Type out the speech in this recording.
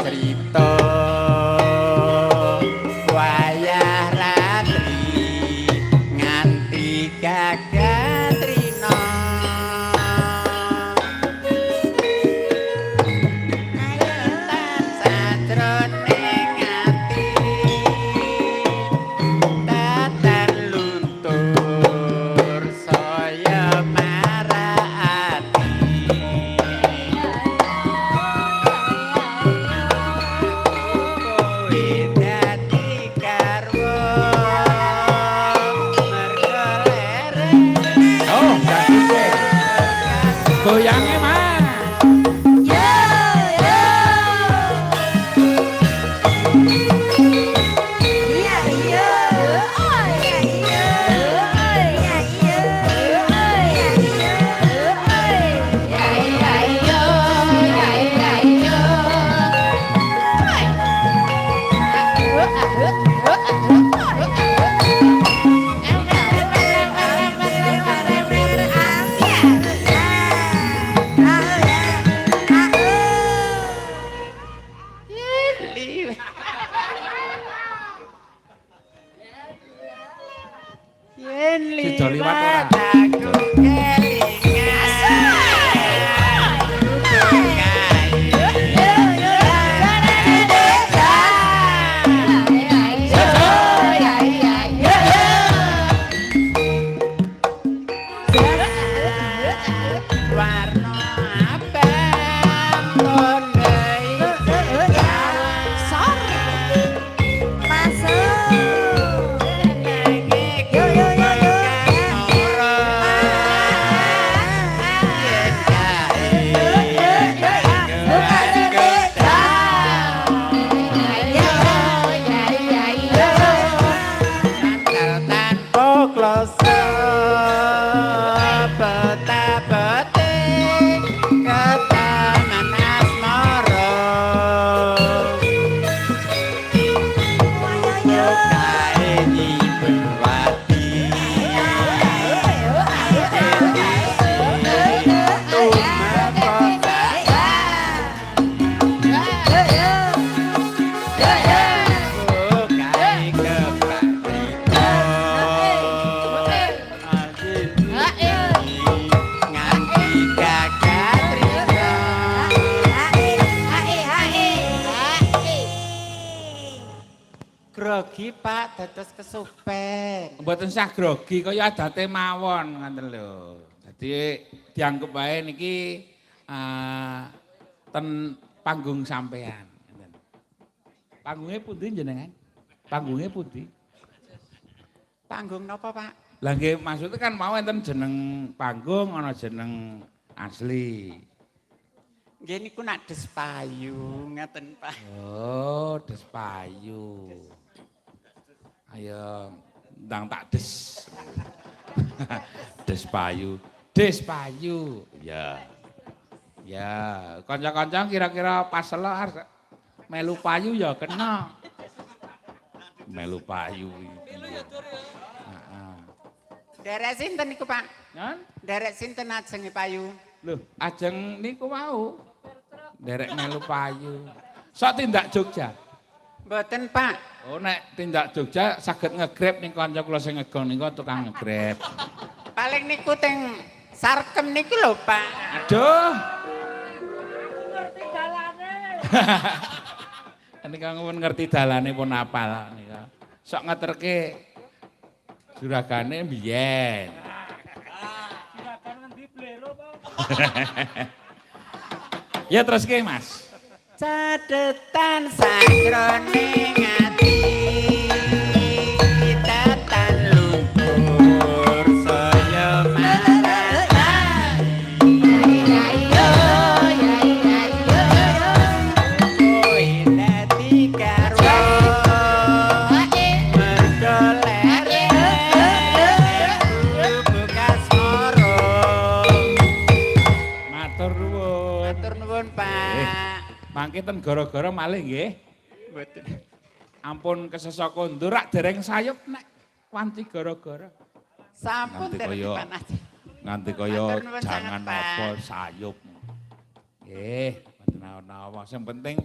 cerita wayah ratri nganti gagatrina sajroning ati tatan luntur saya marati kowe dadi garwa mergo lereng Oh, dadi goyange mah. yen Sida liwat ora? liwat aku warna abang tondai sor kloso betapete ketaman asmara kae nyibelwati grogi Pak dados kesupen. Mboten sah grogi kaya adate mawon ngoten lho. Dadi dianggep wae niki ten panggung sampean. Panggungnya pundi jenengan? Panggungnya pundi? Panggung napa Pak? Lah nggih maksudnya kan mau enten jeneng panggung ana jeneng asli. Nggih niku nak des payu ngaten Pak. Oh, des payu. Ayo ndang tak des. Des payu. Des payu. Ya. Ya, kanca-kanca kira-kira pas arep melu payu ya kena. Melu payu iki. Heeh. Derek sinten niku Pak? Kan? Derek sinten ajenge payu? Loh, ajeng niku mau. Derek melu payu. Sok tindak Jogja. Mboten Pak. Oh, nek tindak Jogja saged ngegrab ning kanca kula sing ngegong niku tukang ngegrab. Paling niku teng Sarkem niku lho Pak. Aduh. Ngerti dalane. Nika pun ngerti dalane pun apal nika. Sok ngeterke juragane mbiyen. Juragan ngendi blero, Pak? Ya terus ke Mas. Cadetan sajroning ati tatan luntur saya marani kowe dadi garwa mergo lereng bekas moro Matur nuwun. matur nuwun Pak. Mangke ten gara-gara malih nggih. Mboten. Ampun kesesa kondur rak dereng sayup nek wanci gara-gara. Sampun Nganti dereng kaya panas. nganti kaya Matur nuwun jangan sanget, Pak. apa sayup. Nggih, mboten ana-ana. Sing penting